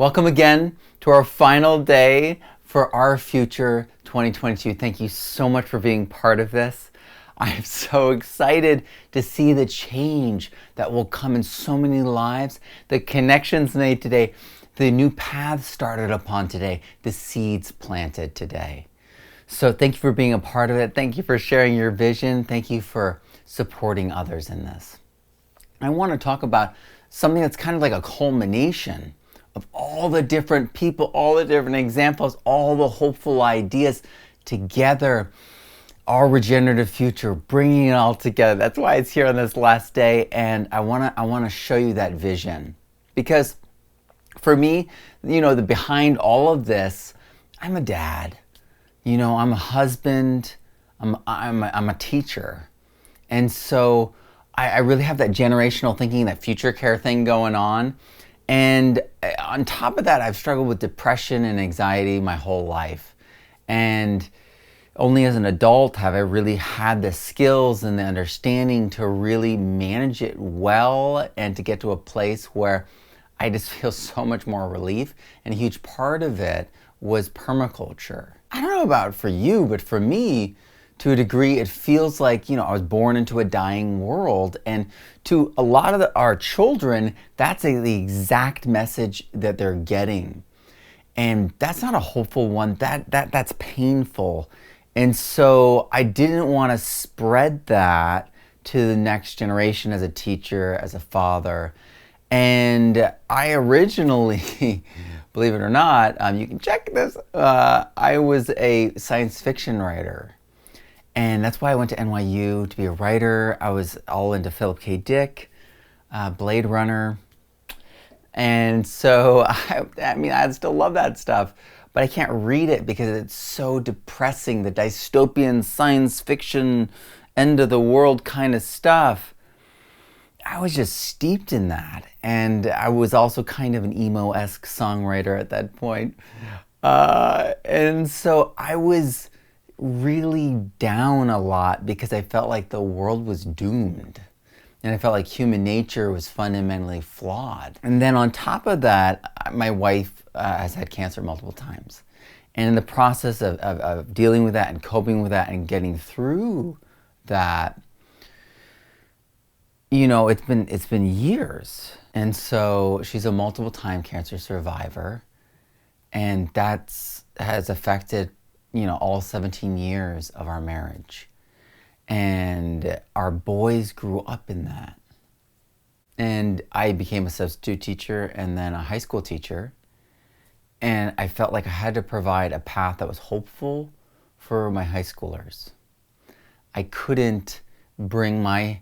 Welcome again to our final day for Our Future 2022. Thank you so much for being part of this. I am so excited to see the change that will come in so many lives, the connections made today, the new paths started upon today, the seeds planted today. So thank you for being a part of it. Thank you for sharing your vision. Thank you for supporting others in this. I want to talk about something that's kind of like a culmination of all the different people, all the different examples, all the hopeful ideas together. Our regenerative future, bringing it all together. That's why it's here on this last day, and I want to show you that vision. Because for me, the behind all of this, I'm a dad. I'm a husband. I'm a teacher, and so I really have that generational thinking, that future care thing going on. And on top of that, I've struggled with depression and anxiety my whole life. And only as an adult have I really had the skills and the understanding to really manage it well and to get to a place where I just feel so much more relief. And a huge part of it was permaculture. I don't know about for you, but for me, to a degree, it feels like, I was born into a dying world. And to a lot of our children, that's the exact message that they're getting. And that's not a hopeful one. That's painful. And so I didn't want to spread that to the next generation as a teacher, as a father. And I originally, believe it or not, you can check this, I was a science fiction writer. And that's why I went to NYU to be a writer. I was all into Philip K. Dick, Blade Runner. And so, I still love that stuff, but I can't read it because it's so depressing, the dystopian science fiction, end of the world kind of stuff. I was just steeped in that. And I was also kind of an emo-esque songwriter at that point. And so I was really down a lot because I felt like the world was doomed. And I felt like human nature was fundamentally flawed. And then on top of that, my wife has had cancer multiple times. And in the process of dealing with that and coping with that and getting through that, it's been years. And so she's a multiple time cancer survivor. And has affected all 17 years of our marriage. And our boys grew up in that. And I became a substitute teacher and then a high school teacher. And I felt like I had to provide a path that was hopeful for my high schoolers. I couldn't bring my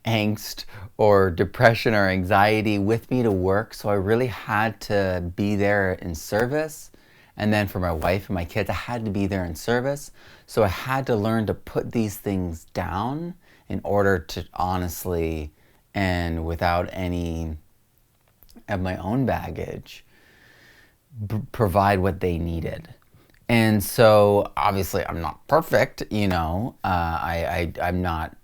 angst or depression or anxiety with me to work, so I really had to be there in service. And then for my wife and my kids, I had to be there in service. So I had to learn to put these things down in order to honestly and without any of my own baggage, provide what they needed. And so obviously I'm not perfect, I'm not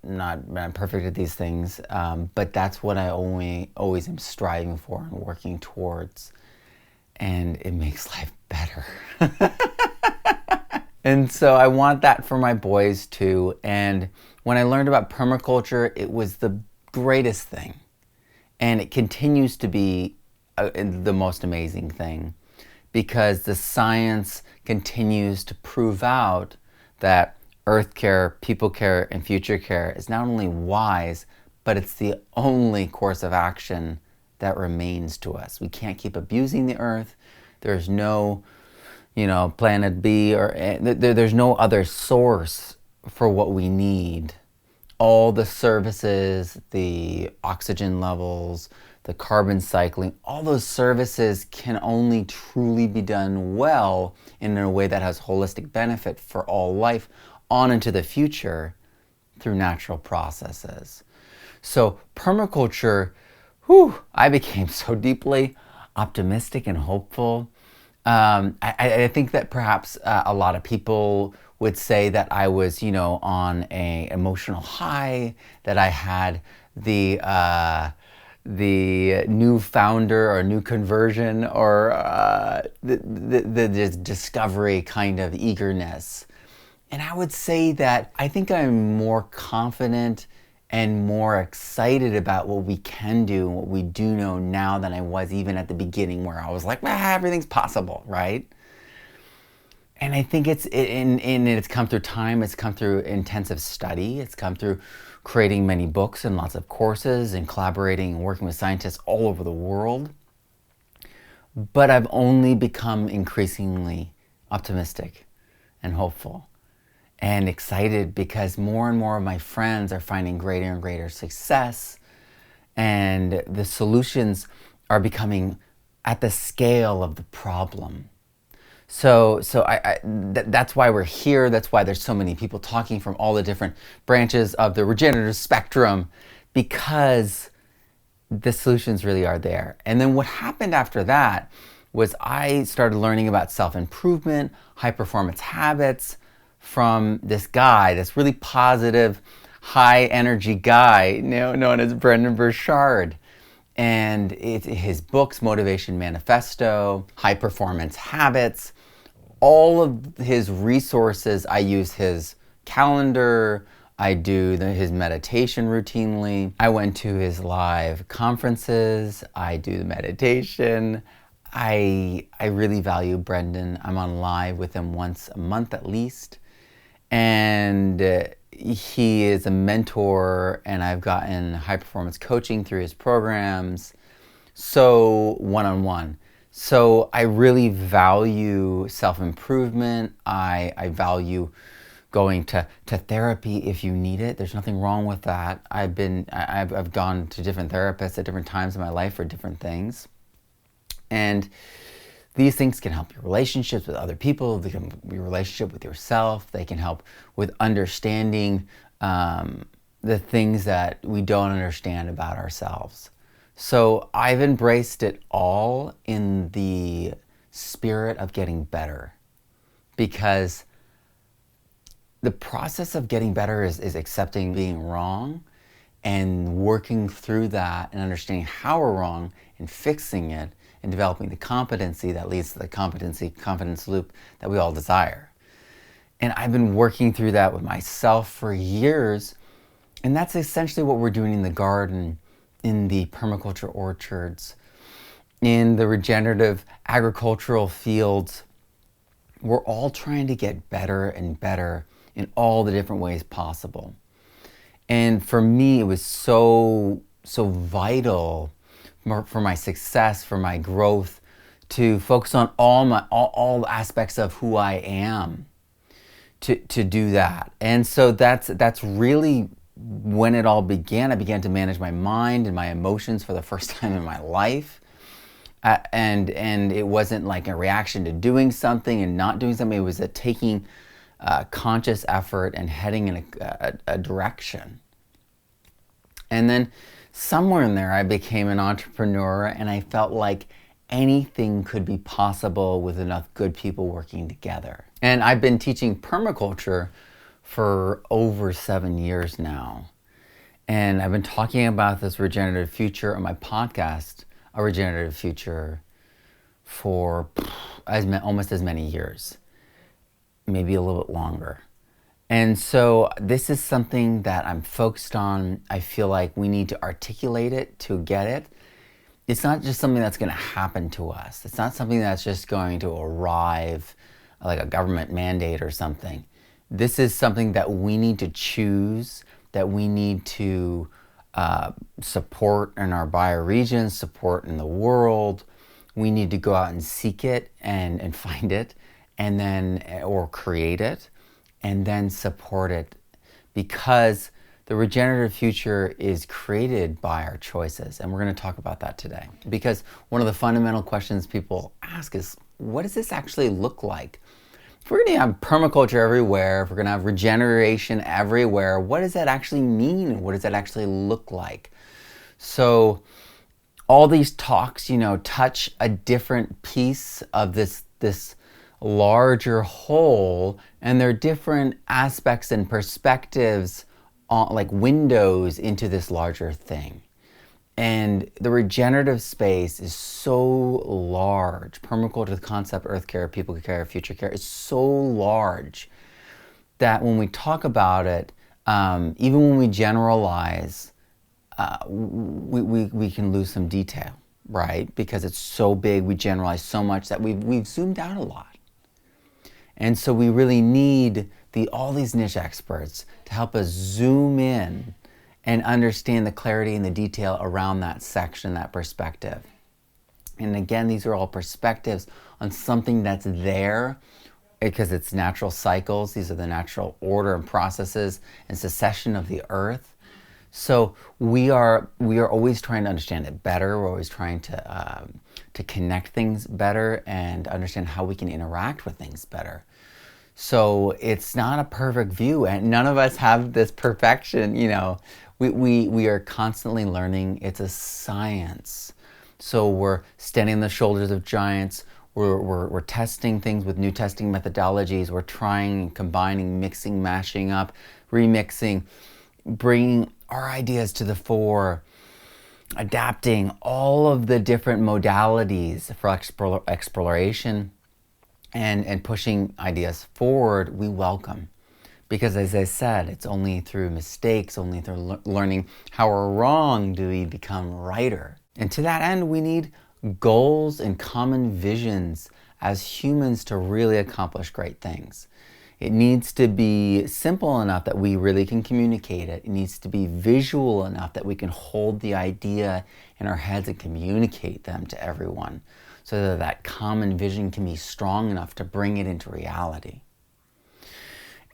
perfect at these things, but that's what I always am striving for and working towards. And it makes life better. And so I want that for my boys too. And when I learned about permaculture, it was the greatest thing. And it continues to be the most amazing thing because the science continues to prove out that earth care, people care, and future care is not only wise, but it's the only course of action that remains to us. We can't keep abusing the earth. There's no, planet B or there's no other source for what we need. All the services, the oxygen levels, the carbon cycling, all those services can only truly be done well in a way that has holistic benefit for all life on into the future through natural processes. So permaculture, I became so deeply optimistic and hopeful. I think that perhaps a lot of people would say that I was, on a emotional high, that I had the the new founder or new conversion or the discovery kind of eagerness. And I would say that I think I'm more confident and more excited about what we can do and what we do know now than I was even at the beginning, where I was like, everything's possible, right? And I think it's come through time, it's come through intensive study, it's come through creating many books and lots of courses and collaborating and working with scientists all over the world. But I've only become increasingly optimistic and hopeful and excited because more and more of my friends are finding greater and greater success, and the solutions are becoming at the scale of the problem. So that's why we're here. That's why there's so many people talking from all the different branches of the regenerative spectrum, because the solutions really are there. And then what happened after that was I started learning about self-improvement, high-performance habits from this guy, this really positive, high-energy guy known as Brendon Burchard. And his books, Motivation Manifesto, High Performance Habits, all of his resources, I use his calendar, I do his meditation routinely. I went to his live conferences, I do the meditation. I really value Brendon. I'm on live with him once a month at least. And he is a mentor, and I've gotten high performance coaching through his programs, so one-on-one. So I really value self-improvement. I value going to therapy if you need it. There's nothing wrong with that. I've gone to different therapists at different times in my life for different things. And these things can help your relationships with other people, they can help your relationship with yourself, they can help with understanding the things that we don't understand about ourselves. So I've embraced it all in the spirit of getting better, because the process of getting better is accepting being wrong and working through that and understanding how we're wrong and fixing it and developing the competency that leads to the confidence loop that we all desire. And I've been working through that with myself for years, and that's essentially what we're doing in the garden, in the permaculture orchards, in the regenerative agricultural fields. We're all trying to get better and better in all the different ways possible. And for me, it was so vital for my success, for my growth, to focus on all aspects of who I am, to do that. And so that's really when it all began. I began to manage my mind and my emotions for the first time in my life. And it wasn't like a reaction to doing something and not doing something. It was a taking conscious effort and heading in a direction. And then somewhere in there, I became an entrepreneur, and I felt like anything could be possible with enough good people working together. And I've been teaching permaculture for over 7 years now. And I've been talking about this regenerative future on my podcast, A Regenerative Future, for almost as many years, maybe a little bit longer. And so this is something that I'm focused on. I feel like we need to articulate it to get it. It's not just something that's going to happen to us. It's not something that's just going to arrive like a government mandate or something. This is something that we need to choose, that we need to support in our bioregions, support in the world. We need to go out and seek it and find it, and then, or create it, and then support it, because the regenerative future is created by our choices. And we're going to talk about that today, because one of the fundamental questions people ask is, what does this actually look like? If we're going to have permaculture everywhere, if we're going to have regeneration everywhere, what does that actually mean? What does that actually look like? So all these talks, touch a different piece of this larger whole, and there are different aspects and perspectives, like windows into this larger thing. And the regenerative space is so large. Permaculture, the concept, earth care, people care, future care is so large that when we talk about it, even when we generalize, we can lose some detail, right? Because it's so big, we generalize so much that we've zoomed out a lot. And so we really need all these niche experts to help us zoom in and understand the clarity and the detail around that section, that perspective. And again, these are all perspectives on something that's there because it's natural cycles. These are the natural order and processes and succession of the earth. So we are always trying to understand it better. We're always trying to connect things better and understand how we can interact with things better. So it's not a perfect view, and none of us have this perfection, you know. We are constantly learning. It's a science. So we're standing on the shoulders of giants. We're testing things with new testing methodologies. We're trying, combining, mixing, mashing up, remixing, bringing our ideas to the fore, adapting all of the different modalities for exploration and pushing ideas forward. We welcome. Because as I said, it's only through mistakes, only through learning how we're wrong do we become righter. And to that end, we need goals and common visions as humans to really accomplish great things. It needs to be simple enough that we really can communicate it. It needs to be visual enough that we can hold the idea in our heads and communicate them to everyone, so that that common vision can be strong enough to bring it into reality.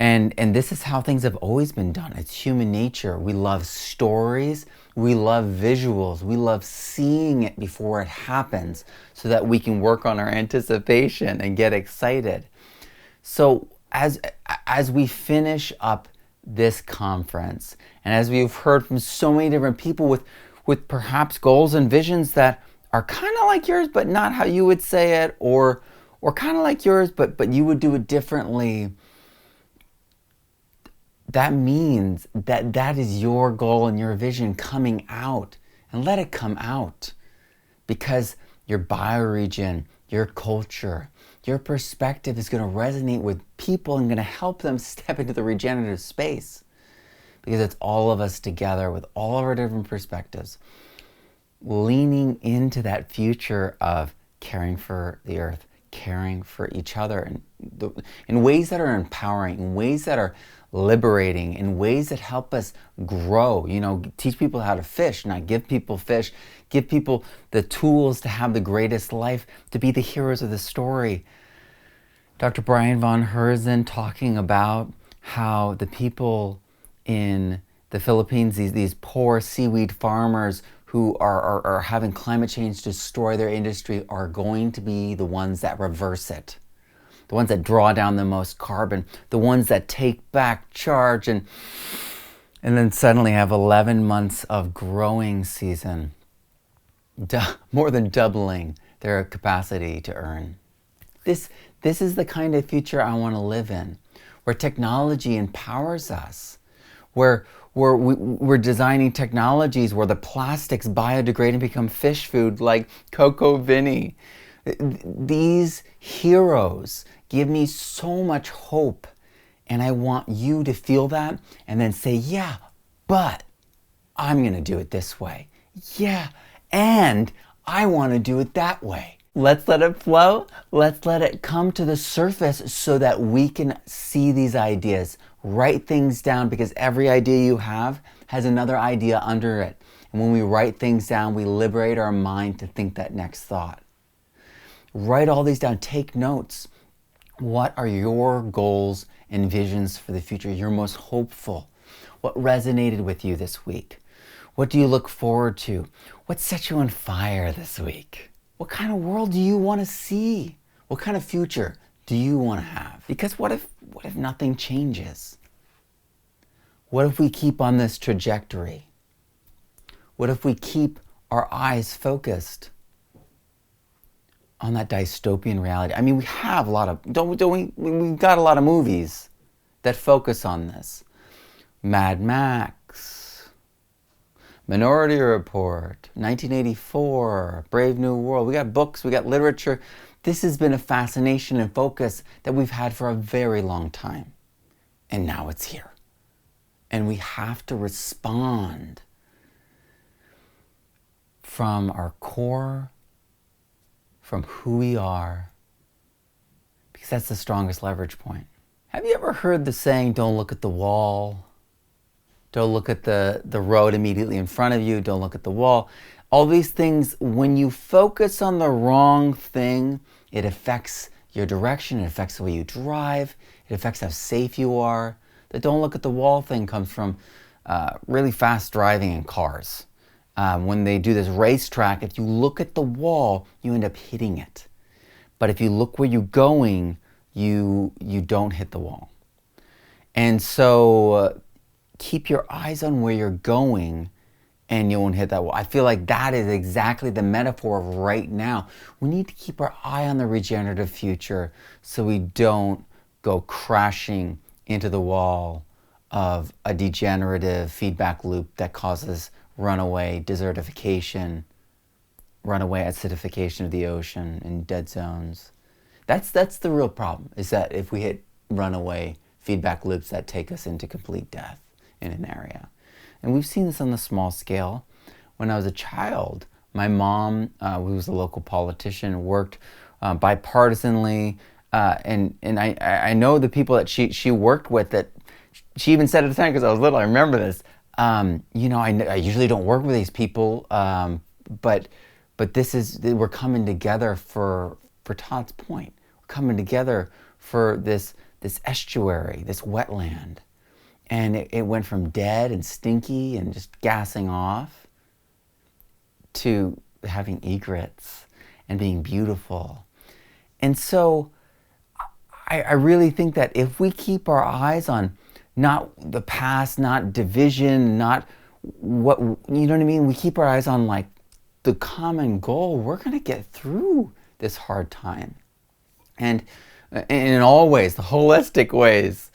And this is how things have always been done. It's human nature. We love stories. We love visuals. We love seeing it before it happens so that we can work on our anticipation and get excited. So as we finish up this conference, and as we've heard from so many different people with perhaps goals and visions that are kind of like yours, but not how you would say it, or kind of like yours, but you would do it differently, that means that is your goal and your vision coming out, and let it come out, because your bioregion, your culture, your perspective is going to resonate with people and going to help them step into the regenerative space, because it's all of us together with all of our different perspectives, leaning into that future of caring for the earth, caring for each other in ways that are empowering, in ways that are liberating, in ways that help us grow. You know, teach people how to fish, not give people fish. Give people the tools to have the greatest life, to be the heroes of the story. Dr. Brian von Herzen talking about how the people in the Philippines, these poor seaweed farmers who are having climate change destroy their industry, are going to be the ones that reverse it. The ones that draw down the most carbon, the ones that take back charge, and then suddenly have 11 months of growing season, more than doubling their capacity to earn. This is the kind of future I want to live in, where technology empowers us, where we're designing technologies where the plastics biodegrade and become fish food, like Coco Vinny. These heroes give me so much hope, and I want you to feel that and then say, yeah, but I'm going to do it this way. Yeah, and I want to do it that way. Let's let it flow. Let's let it come to the surface so that we can see these ideas. Write things down, because every idea you have has another idea under it. And when we write things down, we liberate our mind to think that next thought. Write all these down. Take notes. What are your goals and visions for the future? You're most hopeful. What resonated with you this week? What do you look forward to? What set you on fire this week? What kind of world do you want to see? What kind of future do you want to have? Because what if nothing changes? What if we keep on this trajectory? What if we keep our eyes focused on that dystopian reality? I mean, we have a lot of, we've got a lot of movies that focus on this. Mad Max, Minority Report, 1984, Brave New World. We got books, we got literature. This has been a fascination and focus that we've had for a very long time. And now it's here. And we have to respond from our core, from who we are, because that's the strongest leverage point. Have you ever heard the saying, don't look at the wall? Don't look at the road immediately in front of you. Don't look at the wall. All these things, when you focus on the wrong thing, it affects your direction. It affects the way you drive. It affects how safe you are. The don't look at the wall thing comes from really fast driving in cars. When they do this racetrack, if you look at the wall, you end up hitting it. But if you look where you're going, you don't hit the wall. And so keep your eyes on where you're going and you won't hit that wall. I feel like that is exactly the metaphor of right now. We need to keep our eye on the regenerative future so we don't go crashing into the wall of a degenerative feedback loop that causes runaway desertification, runaway acidification of the ocean and dead zones. That's the real problem, is that if we hit runaway feedback loops that take us into complete death in an area. And we've seen this on the small scale. When I was a child, my mom, who was a local politician, worked bipartisanly, and I know the people that she worked with, that she even said at the time, because I was little, I remember this, I usually don't work with these people, but this is, we're coming together for Todd's point. We're coming together for this estuary, this wetland. And it went from dead and stinky and just gassing off to having egrets and being beautiful. And so I really think that if we keep our eyes on not the past, not division, not what, you know what I mean? We keep our eyes on like the common goal, we're going to get through this hard time. And in all ways, the holistic ways.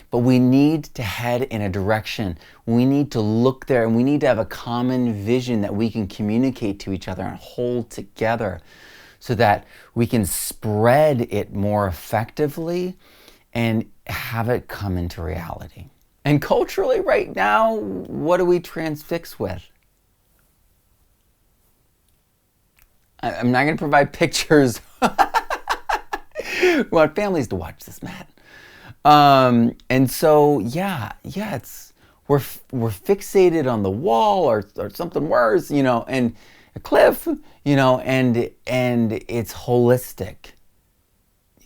But we need to head in a direction. We need to look there, and we need to have a common vision that we can communicate to each other and hold together so that we can spread it more effectively and have it come into reality. And culturally right now, what do we transfix with? I'm not going to provide pictures. We want families to watch this, Matt. And so, it's we're fixated on the wall or something worse, and a cliff, and it's holistic.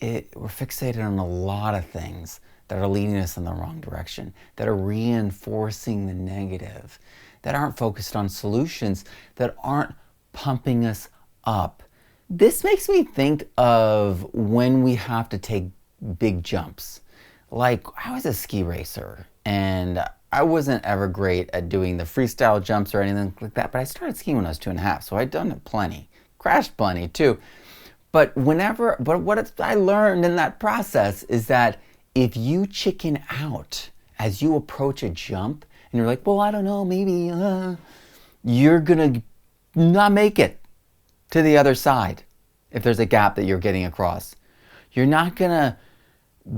We're fixated on a lot of things that are leading us in the wrong direction, that are reinforcing the negative, that aren't focused on solutions, that aren't pumping us up. This makes me think of when we have to take big jumps. Like, I was a ski racer, and I wasn't ever great at doing the freestyle jumps or anything like that, but I started skiing when I was 2.5, so I'd done it plenty. Crashed plenty, too. But what I learned in that process is that if you chicken out as you approach a jump, and you're like, well, I don't know, maybe, you're going to not make it to the other side if there's a gap that you're getting across. You're not going to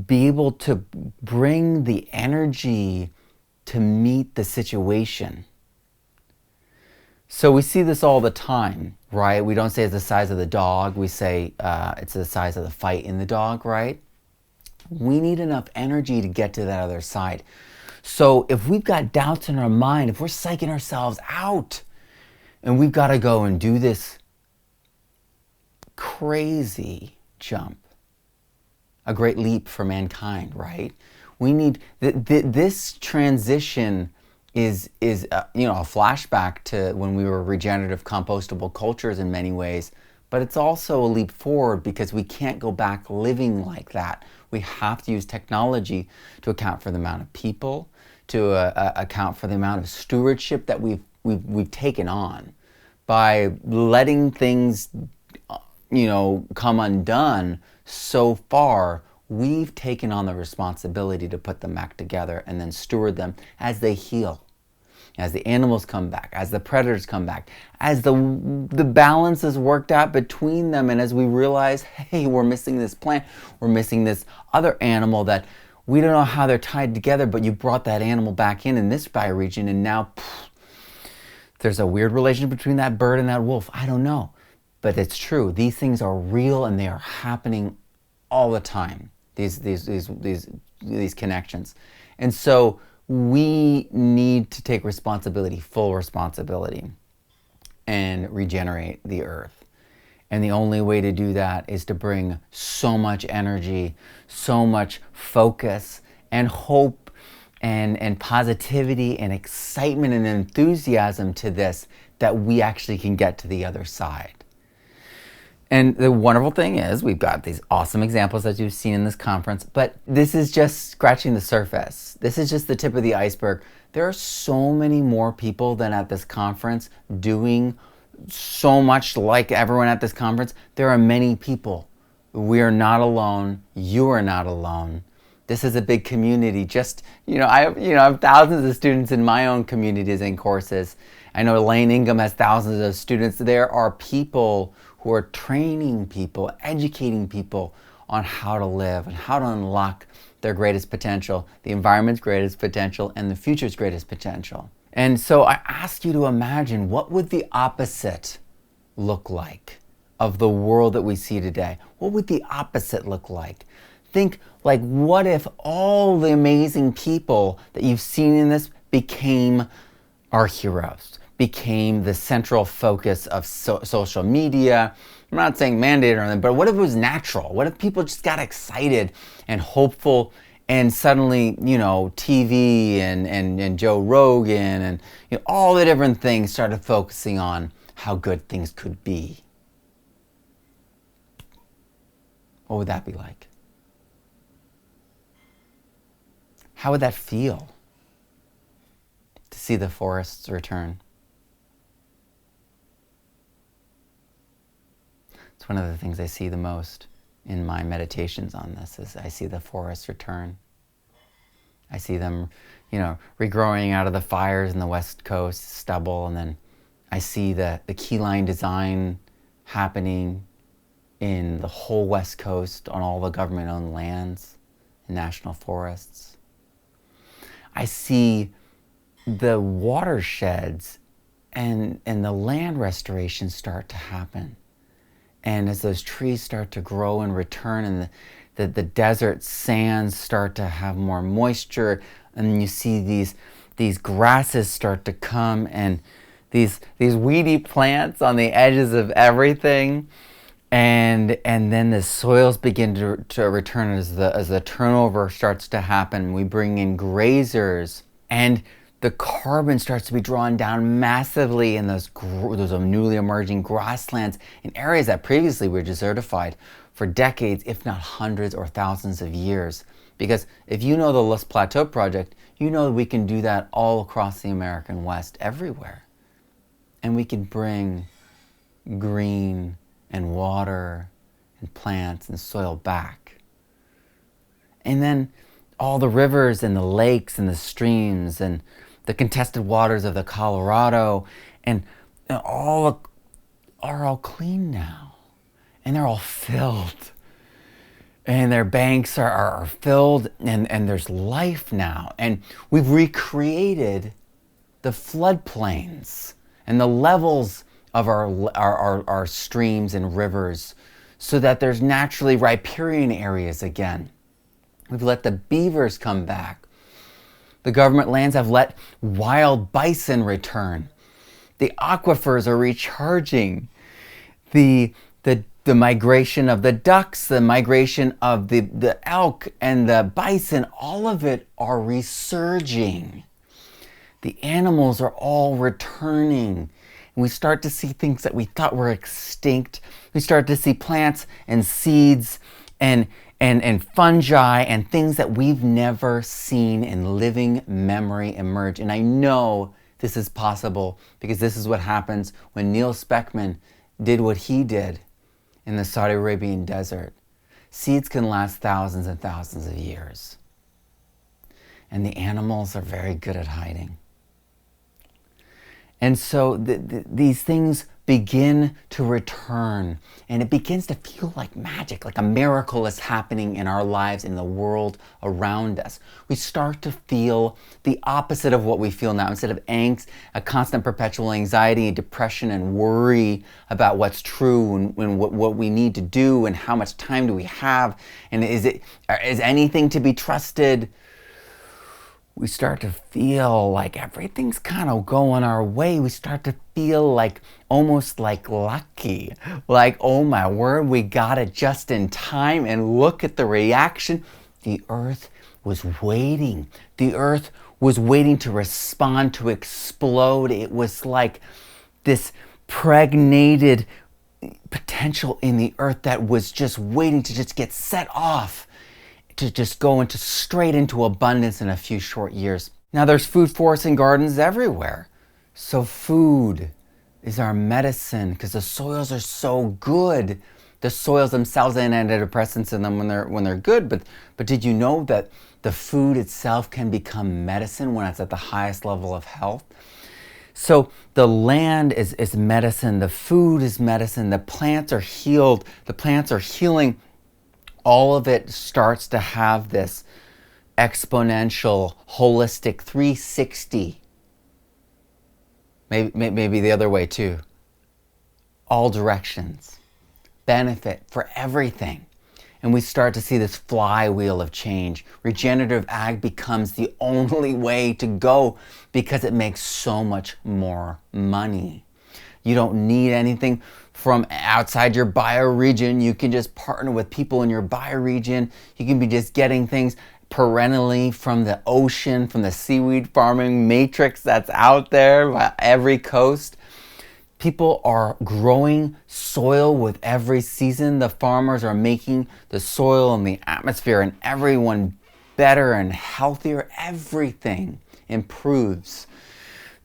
be able to bring the energy to meet the situation. So we see this all the time, right? We don't say it's the size of the dog. We say it's the size of the fight in the dog, right? We need enough energy to get to that other side. So if we've got doubts in our mind, if we're psyching ourselves out and we've got to go and do this crazy jump, a great leap for mankind, right? We need this transition is a flashback to when we were regenerative compostable cultures in many ways, but it's also a leap forward because we can't go back living like that. We have to use technology to account for the amount of people, to account for the amount of stewardship that we've taken on by letting things come undone. So far, we've taken on the responsibility to put them back together and then steward them as they heal. as the animals come back, as the predators come back, as the balance is worked out between them, and as we realize, hey, we're missing this plant, we're missing this other animal that we don't know how they're tied together, but you brought that animal back in this bioregion, and now there's a weird relationship between that bird and that wolf. I don't know, but it's true. These things are real and they are happening all the time. These connections, and so we need to take responsibility, full responsibility, and regenerate the earth. And the only way to do that is to bring so much energy, so much focus and hope and positivity and excitement and enthusiasm to this, that we actually can get to the other side. And the wonderful thing is, we've got these awesome examples that you've seen in this conference, but this is just scratching the surface. This is just the tip of the iceberg. There are so many more people than at this conference doing so much like everyone at this conference. There are many people. We are not alone. You are not alone. This is a big community. I have thousands of students in my own communities and courses. I know Elaine Ingham has thousands of students. There are people who are training people, educating people on how to live and how to unlock their greatest potential, the environment's greatest potential, and the future's greatest potential. And so I ask you to imagine, what would the opposite look like of the world that we see today? What would the opposite look like? Think, like, what if all the amazing people that you've seen in this became our heroes, became the central focus of social media? I'm not saying mandate or anything, but what if it was natural? What if people just got excited and hopeful, and suddenly, TV and Joe Rogan and all the different things started focusing on how good things could be? What would that be like? How would that feel to see the forests return? It's one of the things I see the most in my meditations on this, is I see the forests return. I see them, regrowing out of the fires in the West Coast, stubble, and then I see the key line design happening in the whole West Coast on all the government-owned lands and national forests. I see the watersheds and the land restoration start to happen. And as those trees start to grow and return, and the desert sands start to have more moisture, and you see these grasses start to come, and these weedy plants on the edges of everything, and then the soils begin to return as the turnover starts to happen. We bring in grazers, and the carbon starts to be drawn down massively in those newly emerging grasslands in areas that previously were desertified for decades, if not hundreds or thousands of years. Because if you know the Loess Plateau Project, you know that we can do that all across the American West, everywhere. And we can bring green and water and plants and soil back. And then all the rivers and the lakes and the streams and the contested waters of the Colorado and all are all clean now. And they're all filled. And their banks are filled, and there's life now. And we've recreated the floodplains and the levels of our streams and rivers so that there's naturally riparian areas again. We've let the beavers come back. The government lands have let wild bison return. The aquifers are recharging. The migration of the ducks, the migration of the elk and the bison, all of it are resurging. The animals are all returning. And we start to see things that we thought were extinct. We start to see plants and seeds and fungi and things that we've never seen in living memory emerge. And I know this is possible because this is what happens when Neil Speckman did what he did in the Saudi Arabian desert. Seeds can last thousands and thousands of years. And the animals are very good at hiding. And so these things begin to return, and it begins to feel like magic, like a miracle is happening in our lives, in the world around us. We start to feel the opposite of what we feel now. Instead of angst, a constant perpetual anxiety, depression, and worry about what's true and what we need to do and how much time do we have, and is anything to be trusted, we start to feel like everything's kind of going our way. We start to feel like almost like lucky, like, oh my word, we got it just in time. And look at the reaction. The earth was waiting. The earth was waiting to respond, to explode. It was like this pregnated potential in the earth that was just waiting to just get set off, to just go straight into abundance in a few short years. Now there's food forests and gardens everywhere. So food is our medicine because the soils are so good. The soils themselves have antidepressants in them when they're good, but did you know that the food itself can become medicine when it's at the highest level of health? So the land is medicine, the food is medicine, the plants are healed, the plants are healing. All of it starts to have this exponential, holistic 360. Maybe the other way too. All directions. Benefit for everything. And we start to see this flywheel of change. Regenerative ag becomes the only way to go because it makes so much more money. You don't need anything from outside your bioregion. You can just partner with people in your bioregion. You can be just getting things perennially from the ocean, from the seaweed farming matrix that's out there by every coast. People are growing soil with every season. The farmers are making the soil and the atmosphere and everyone better and healthier. Everything improves.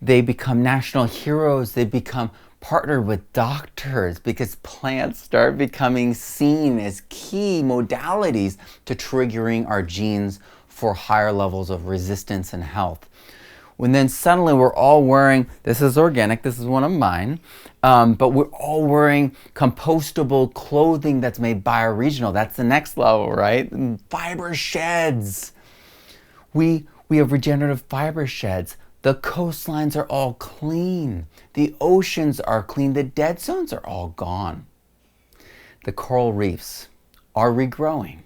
They become national heroes. They become partnered with doctors because plants start becoming seen as key modalities to triggering our genes for higher levels of resistance and health. When then suddenly we're all wearing, this is organic, this is one of mine, but we're all wearing compostable clothing that's made bioregional. That's the next level, right? Fiber sheds. We have regenerative fiber sheds. The coastlines are all clean. The oceans are clean. The dead zones are all gone. The coral reefs are regrowing.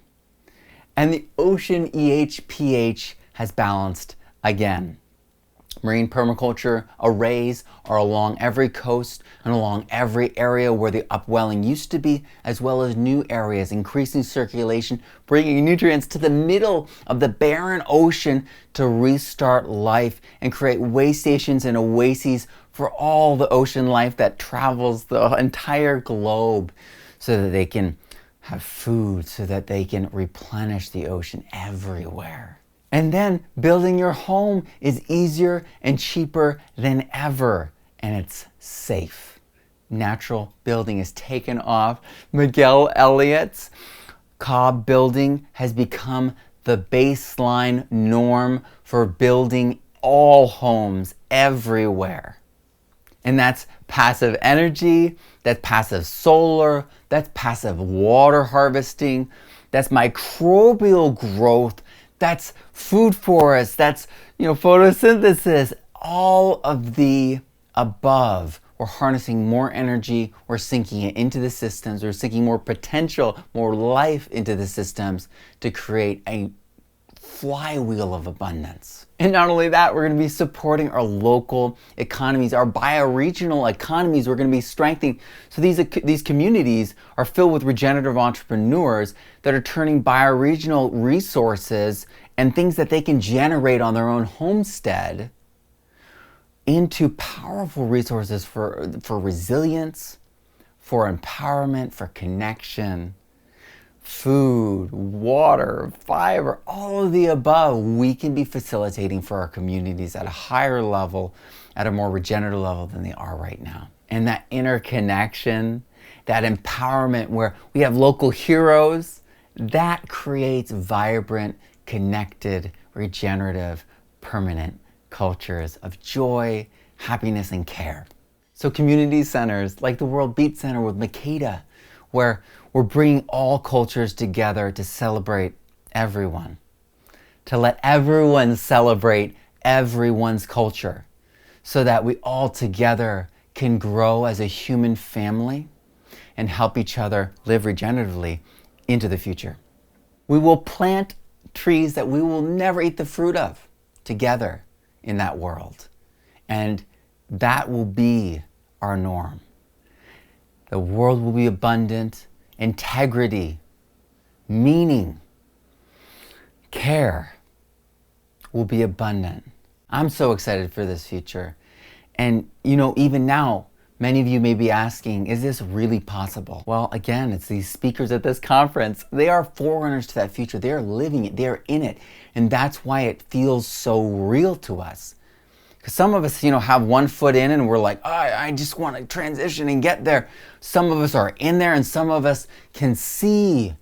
And the ocean pH has balanced again. Marine permaculture arrays are along every coast and along every area where the upwelling used to be, as well as new areas, increasing circulation, bringing nutrients to the middle of the barren ocean to restart life and create way stations and oases for all the ocean life that travels the entire globe so that they can have food, so that they can replenish the ocean everywhere. And then building your home is easier and cheaper than ever, and it's safe. Natural building is taken off. Miguel Elliott's Cobb building has become the baseline norm for building all homes everywhere. And that's passive energy, that's passive solar, that's passive water harvesting, that's microbial growth, that's food forests, that's photosynthesis, all of the above. We're harnessing more energy, we're sinking it into the systems, we're sinking more potential, more life into the systems to create a flywheel of abundance. And not only that, we're going to be supporting our local economies, our bioregional economies. We're going to be strengthening. So these communities are filled with regenerative entrepreneurs that are turning bioregional resources and things that they can generate on their own homestead into powerful resources for resilience, for empowerment, for connection. Food, water, fiber, all of the above, we can be facilitating for our communities at a higher level, at a more regenerative level than they are right now. And that interconnection, that empowerment where we have local heroes, that creates vibrant, connected, regenerative, permanent cultures of joy, happiness, and care. So community centers like the World Beat Center with Makeda, where we're bringing all cultures together to celebrate everyone, to let everyone celebrate everyone's culture so that we all together can grow as a human family and help each other live regeneratively into the future. We will plant trees that we will never eat the fruit of together in that world. And that will be our norm. The world will be abundant, integrity, meaning, care will be abundant. I'm so excited for this future. And even now, many of you may be asking, is this really possible? Well, again, it's these speakers at this conference. They are forerunners to that future. They are living it. They are in it. And that's why it feels so real to us. Because some of us, have one foot in and we're like, oh, I just want to transition and get there. Some of us are in there and some of us can see.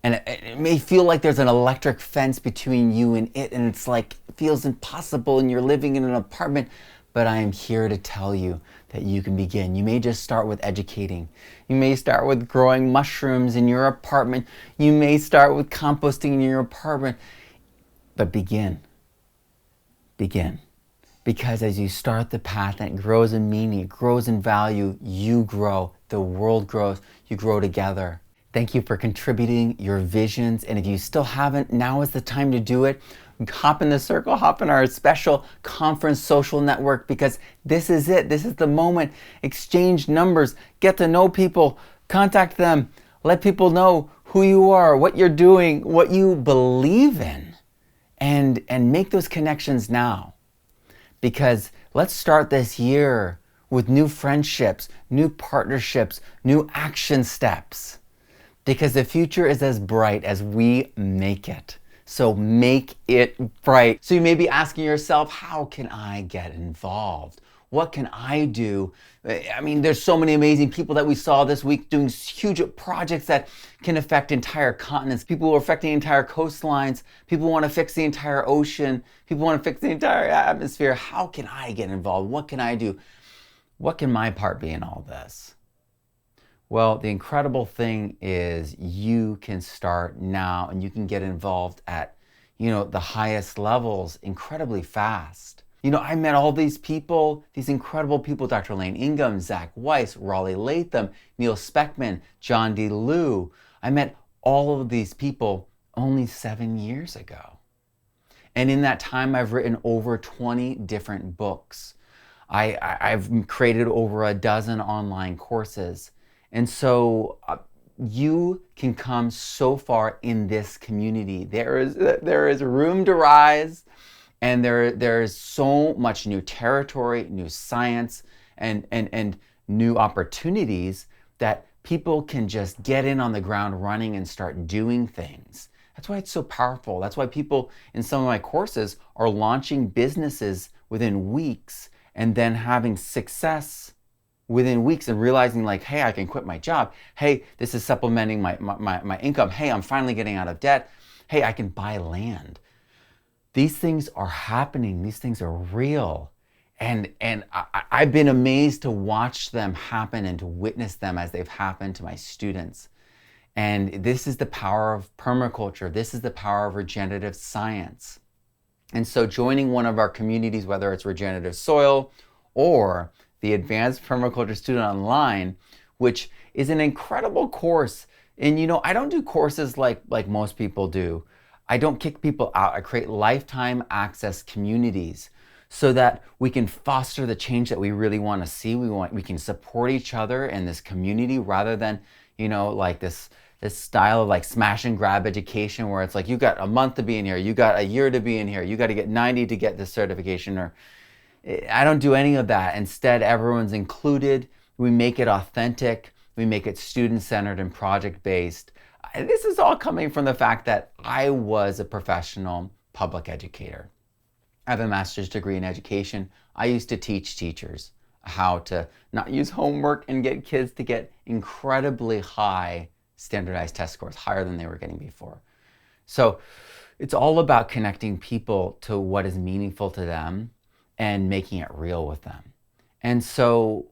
And it may feel like there's an electric fence between you and it. And it's like, it feels impossible and you're living in an apartment. But I am here to tell you that you can begin. You may just start with educating. You may start with growing mushrooms in your apartment. You may start with composting in your apartment. But begin. Begin. Because as you start the path and it grows in meaning, it grows in value, you grow, the world grows, you grow together. Thank you for contributing your visions. And if you still haven't, now is the time to do it. Hop in the circle, hop in our special conference social network, because this is it. This is the moment. Exchange numbers, get to know people, contact them, let people know who you are, what you're doing, what you believe in, and make those connections now. Because let's start this year with new friendships, new partnerships, new action steps. Because the future is as bright as we make it. So make it bright. So you may be asking yourself, how can I get involved? What can I do? I mean, there's so many amazing people that we saw this week doing huge projects that can affect entire continents. People who are affecting entire coastlines. People who want to fix the entire ocean. People want to fix the entire atmosphere. How can I get involved? What can I do? What can my part be in all this? Well, the incredible thing is you can start now and you can get involved at, the highest levels incredibly fast. I met all these people, these incredible people, Dr. Lane Ingham, Zach Weiss, Raleigh Latham, Neil Speckman, John D. Liu. I met all of these people only 7 years ago. And in that time, I've written over 20 different books. I've created over a dozen online courses. And so you can come so far in this community. There is room to rise, and there is so much new territory, new science, and new opportunities that people can just get in on the ground running and start doing things. That's why it's so powerful. That's why people in some of my courses are launching businesses within weeks and then having success within weeks and realizing like, hey, I can quit my job. Hey, this is supplementing my income. Hey, I'm finally getting out of debt. Hey, I can buy land. These things are happening. These things are real. And I've been amazed to watch them happen and to witness them as they've happened to my students. And this is the power of permaculture. This is the power of regenerative science. And so joining one of our communities, whether it's Regenerative Soil or the Advanced Permaculture Student Online, which is an incredible course. And I don't do courses like most people do. I don't kick people out. I create lifetime access communities so that we can foster the change that we really want to see. We can support each other in this community rather than, like this style of like smash and grab education where it's like, you got a month to be in here, you got a year to be in here, you got to get 90 to get this certification. Or I don't do any of that. Instead, everyone's included. We make it authentic. We make it student-centered and project-based. This is all coming from the fact that I was a professional public educator. I have a master's degree in education. I used to teach teachers how to not use homework and get kids to get incredibly high standardized test scores, higher than they were getting before. So it's all about connecting people to what is meaningful to them and making it real with them. And so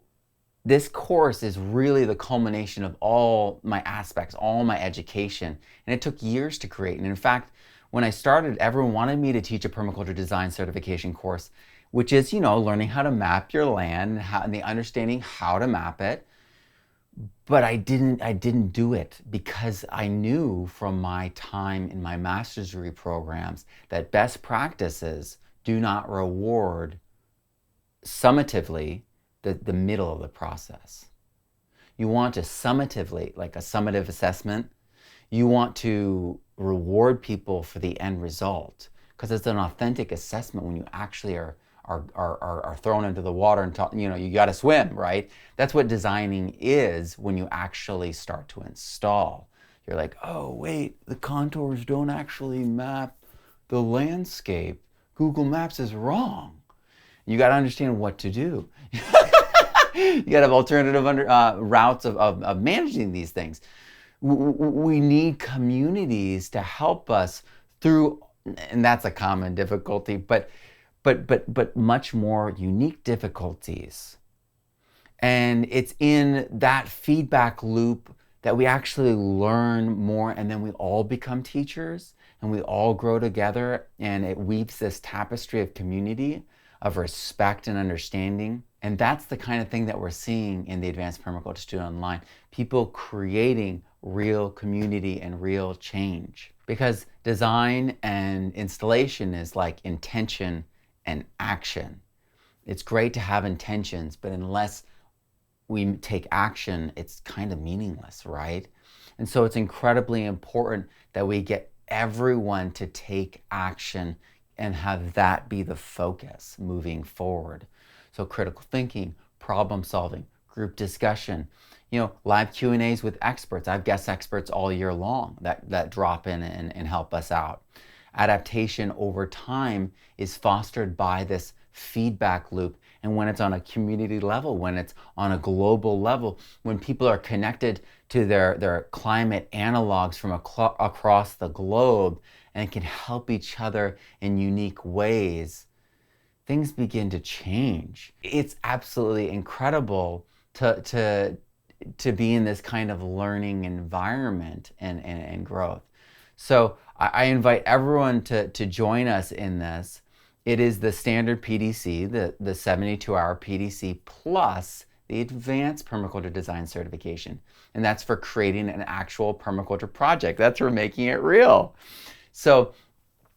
this course is really the culmination of all my aspects, all my education. And it took years to create. And in fact, when I started, everyone wanted me to teach a permaculture design certification course, which is, learning how to map your land and the understanding how to map it. But I didn't do it because I knew from my time in my master's degree programs that best practices do not reward summatively the middle of the process. You want to summatively, like a summative assessment, you want to reward people for the end result, because it's an authentic assessment when you actually are thrown into the water and you got to swim, right? That's what designing is when you actually start to install. You're like, oh wait, the contours don't actually map the landscape. Google Maps is wrong. You got to understand what to do. You got to have alternative routes of managing these things. We need communities to help us through, and that's a common difficulty, but much more unique difficulties. And it's in that feedback loop that we actually learn more, and then we all become teachers and we all grow together, and it weaves this tapestry of community, of respect and understanding. And that's the kind of thing that we're seeing in the Advanced Permaculture Student Online. People creating real community and real change. Because design and installation is like intention and action. It's great to have intentions, but unless we take action, it's kind of meaningless, right? And so it's incredibly important that we get everyone to take action and have that be the focus moving forward. So critical thinking, problem solving, group discussion, live Q&As with experts. I have guest experts all year long that drop in and help us out. Adaptation over time is fostered by this feedback loop. And when it's on a community level, when it's on a global level, when people are connected to their climate analogs from across the globe and can help each other in unique ways, things begin to change. It's absolutely incredible to be in this kind of learning environment and growth. So I invite everyone to join us in this. It is the standard PDC, the 72-hour PDC, plus the advanced permaculture design certification. And that's for creating an actual permaculture project. That's for making it real. So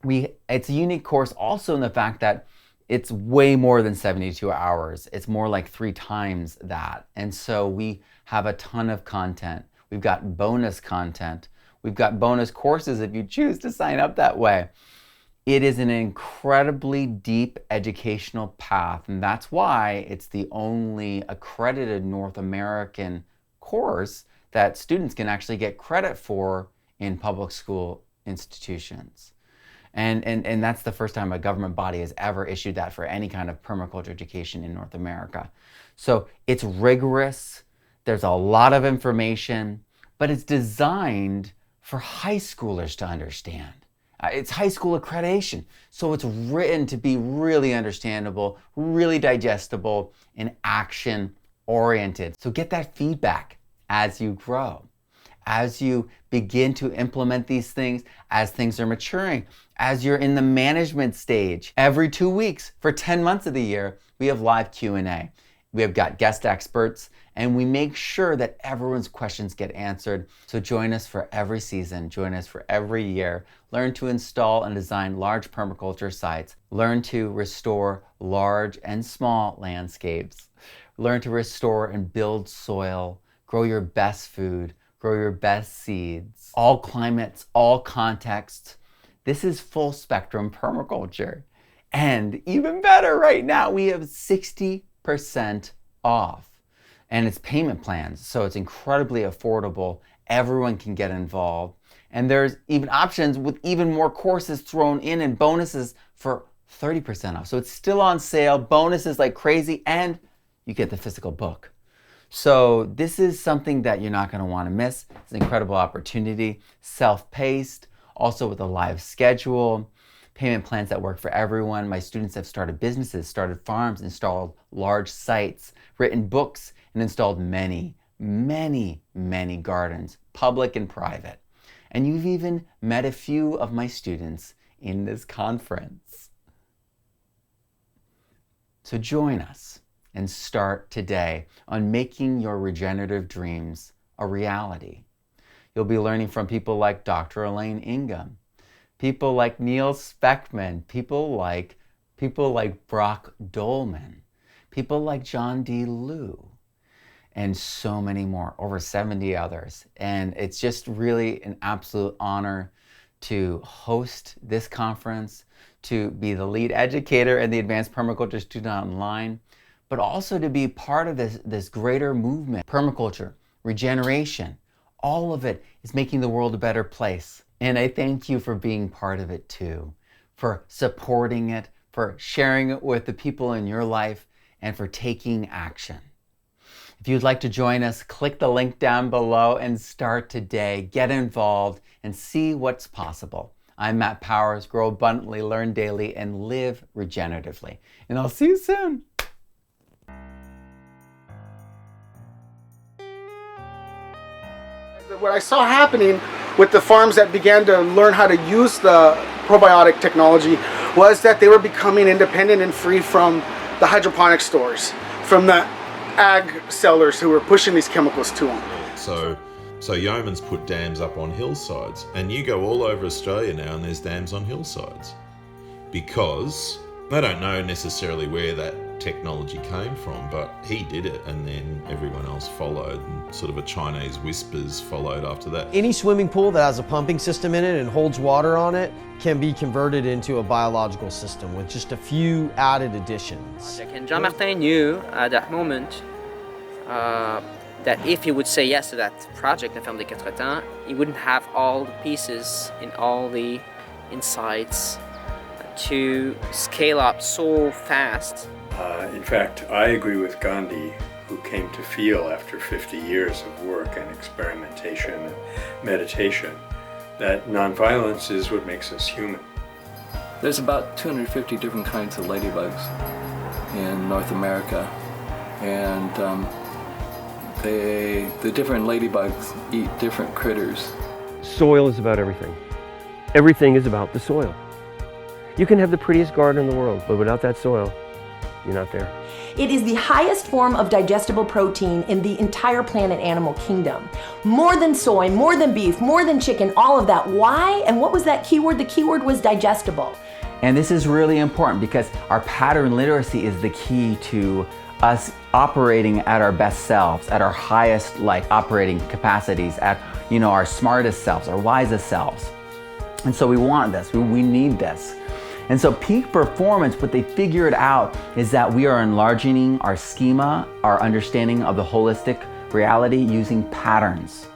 it's a unique course also in the fact that it's way more than 72 hours. It's more like 3 times that. And so we have a ton of content. We've got bonus content. We've got bonus courses if you choose to sign up that way. It is an incredibly deep educational path, and that's why it's the only accredited North American course that students can actually get credit for in public school institutions. And that's the first time a government body has ever issued that for any kind of permaculture education in North America. So it's rigorous, there's a lot of information, but it's designed for high schoolers to understand. It's high school accreditation, so it's written to be really understandable, really digestible, and action-oriented. So get that feedback as you grow, as you begin to implement these things, as things are maturing, as you're in the management stage. Every 2 weeks for 10 months of the year, we have live Q&A. We have got guest experts, and we make sure that everyone's questions get answered. So join us for every season, join us for every year. Learn to install and design large permaculture sites. Learn to restore large and small landscapes. Learn to restore and build soil. Grow your best food. Grow your best seeds. All climates, all contexts. This is full spectrum permaculture. And even better, right now we have 60% off. And it's payment plans, so it's incredibly affordable. Everyone can get involved. And there's even options with even more courses thrown in and bonuses for 30% off. So it's still on sale, bonuses like crazy, and you get the physical book. So this is something that you're not going to want to miss. It's an incredible opportunity, self-paced, also with a live schedule. payment plans that work for everyone. My students have started businesses, started farms, installed large sites, written books, and installed many, many, many gardens, public and private. And you've even met a few of my students in this conference. So join us and start today on making your regenerative dreams a reality. You'll be learning from people like Dr. Elaine Ingham, people like Neil Speckman, people like Brock Dolman, people like John D. Liu, and so many more, over 70 others. And it's just really an absolute honor to host this conference, to be the lead educator in the Advanced Permaculture Student Online, but also to be part of this greater movement. Permaculture, regeneration, all of it is making the world a better place. And I thank you for being part of it too, for supporting it, for sharing it with the people in your life, and for taking action. If you'd like to join us, click the link down below and start today. Get involved and see what's possible. I'm Matt Powers. Grow abundantly, learn daily, and live regeneratively. And I'll see you soon. What I saw happening with the farms that began to learn how to use the probiotic technology was that they were becoming independent and free from the hydroponic stores, from the ag sellers who were pushing these chemicals to them. So yeoman's put dams up on hillsides, and you go all over Australia now and there's dams on hillsides because they don't know necessarily where that technology came from, but he did it and then everyone else followed, and sort of a Chinese whispers followed after that. Any swimming pool that has a pumping system in it and holds water on it can be converted into a biological system with just a few added additions. And Jean-Martin knew at that moment that if he would say yes to that project, La Ferme des Quatre Temps, he wouldn't have all the pieces and all the insights to scale up so fast. In fact, I agree with Gandhi, who came to feel after 50 years of work and experimentation and meditation that nonviolence is what makes us human. There's about 250 different kinds of ladybugs in North America, and the different ladybugs eat different critters. Soil is about everything. Everything is about the soil. You can have the prettiest garden in the world, but without that soil, you're not there. It is the highest form of digestible protein in the entire planet animal kingdom. More than soy, more than beef, more than chicken, all of that. Why? And what was that keyword? The keyword was digestible. And this is really important because our pattern literacy is the key to us operating at our best selves, at our highest operating capacities, at our smartest selves, our wisest selves. And so we want this, we need this. And so peak performance, what they figured out is that we are enlarging our schema, our understanding of the holistic reality using patterns.